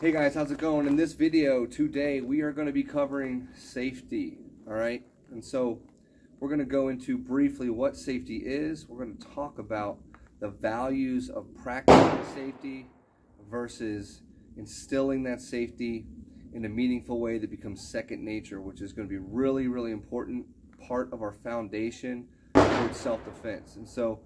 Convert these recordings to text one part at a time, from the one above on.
Hey guys, how's it going? In this video today we are going to be covering safety, all right? And so we're going to go into briefly what safety is. We're going to talk about the values of practicing safety versus instilling that safety in a meaningful way that becomes second nature, which is going to be really, really important part of our foundation towards self-defense. And so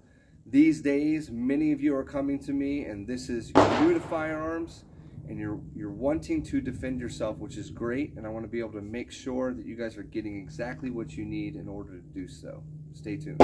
these days, many of you are coming to me and this is new to firearms, and you're wanting to defend yourself, which is great, and I want to be able to make sure that you guys are getting exactly what you need in order to do so. Stay tuned.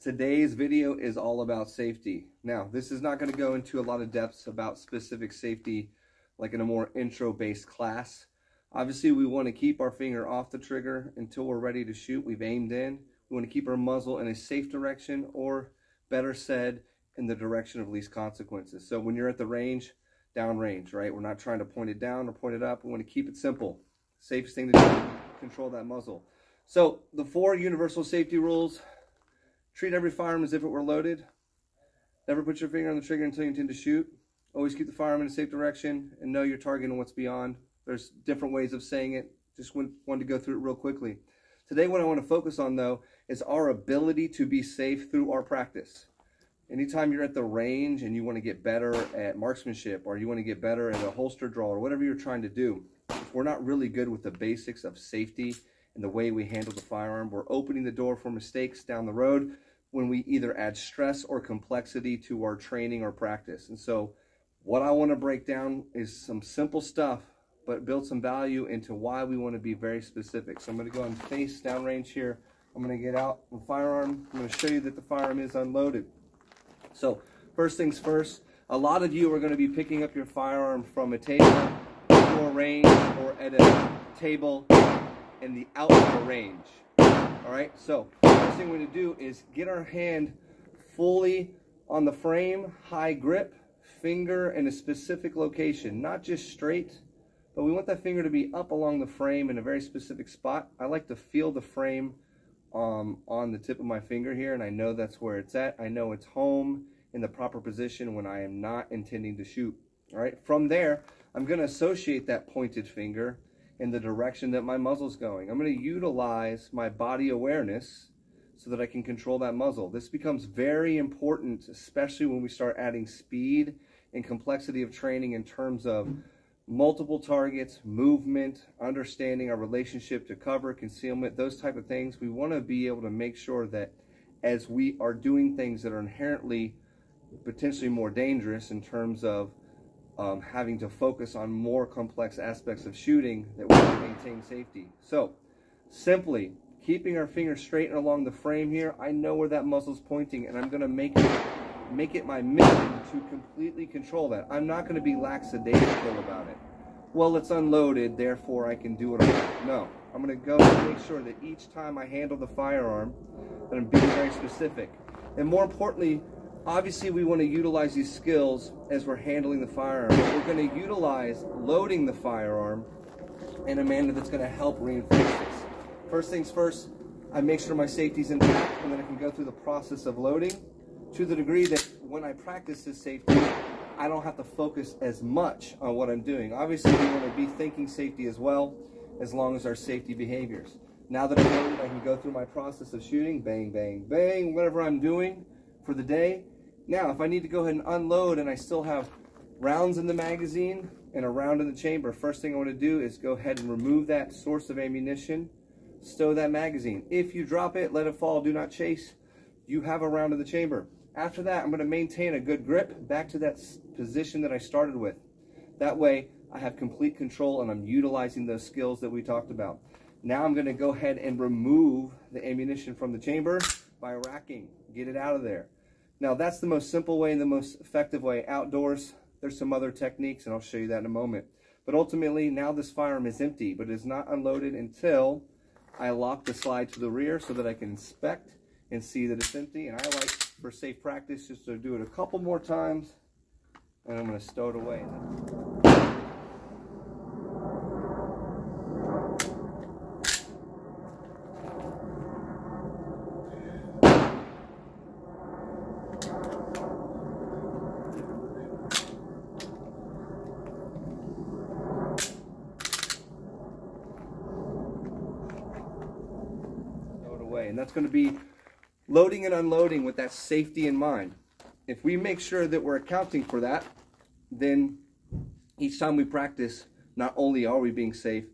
Today's video is all about safety. Now, this is not going to go into a lot of depths about specific safety like in a more intro-based class. Obviously, we want to keep our finger off the trigger until we're ready to shoot. We've aimed in. We want to keep our muzzle in a safe direction, or better said, in the direction of least consequences. So when you're at the range, downrange, right? We're not trying to point it down or point it up. We want to keep it simple. Safest thing to do, control that muzzle. So the 4 universal safety rules. Treat every firearm as if it were loaded. Never put your finger on the trigger until you intend to shoot. Always keep the firearm in a safe direction and know your target and what's beyond. There's different ways of saying it. Just wanted to go through it real quickly. Today what I want to focus on though is our ability to be safe through our practice. Anytime you're at the range and you want to get better at marksmanship, or you want to get better at a holster draw, or whatever you're trying to do, if we're not really good with the basics of safety and the way we handle the firearm, we're opening the door for mistakes down the road when we either add stress or complexity to our training or practice. And so what I want to break down is some simple stuff, but build some value into why we want to be very specific. So I'm going to go and face downrange here. I'm going to get out the firearm. I'm going to show you that the firearm is unloaded. So first things first, a lot of you are going to be picking up your firearm from a table or range, or at a table in the outdoor range. All right, so first thing we're going to do is get our hand fully on the frame, high grip, finger in a specific location, not just straight, but we want that finger to be up along the frame in a very specific spot. I like to feel the frame on the tip of my finger here, and I know that's where it's at. I know it's home in the proper position when I am not intending to shoot. All right, from there, I'm going to associate that pointed finger in the direction that my muzzle's going. I'm going to utilize my body awareness so that I can control that muzzle. This becomes very important, especially when we start adding speed and complexity of training in terms of multiple targets, movement, understanding our relationship to cover, concealment, those type of things. We want to be able to make sure that as we are doing things that are inherently potentially more dangerous in terms of having to focus on more complex aspects of shooting, that we can maintain safety. So simply keeping our finger straight and along the frame here, I know where that muzzle's pointing, and I'm going to make it my mission to completely control that. I'm not going to be lackadaisical about it. Well, it's unloaded, therefore I can do what I want. No, I'm going to go and make sure that each time I handle the firearm that I'm being very specific. And more importantly, obviously we want to utilize these skills as we're handling the firearm, but we're going to utilize loading the firearm in a manner that's going to help reinforce this. First things first, I make sure my safety's intact, and then I can go through the process of loading to the degree that when I practice this safety, I don't have to focus as much on what I'm doing. Obviously, we want to be thinking safety as well, as long as our safety behaviors. Now that I'm loaded, I can go through my process of shooting, bang, bang, bang, whatever I'm doing for the day. Now, if I need to go ahead and unload and I still have rounds in the magazine and a round in the chamber, first thing I want to do is go ahead and remove that source of ammunition, stow that magazine. If you drop it, let it fall, do not chase. You have a round in the chamber. After that, I'm going to maintain a good grip back to that position that I started with. That way, I have complete control and I'm utilizing those skills that we talked about. Now I'm going to go ahead and remove the ammunition from the chamber by racking. Get it out of there. Now that's the most simple way and the most effective way. Outdoors, there's some other techniques and I'll show you that in a moment. But ultimately, now this firearm is empty, but it is not unloaded until I lock the slide to the rear so that I can inspect and see that it's empty. And I like, for safe practice, just to do it a couple more times, and I'm going to stow it away. And that's going to be loading and unloading with that safety in mind. If we make sure that we're accounting for that, then each time we practice, not only are we being safe,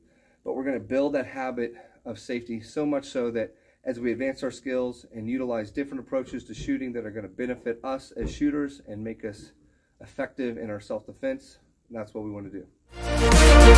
but we're going to build that habit of safety, so much so that as we advance our skills and utilize different approaches to shooting that are going to benefit us as shooters and make us effective in our self-defense, that's what we want to do.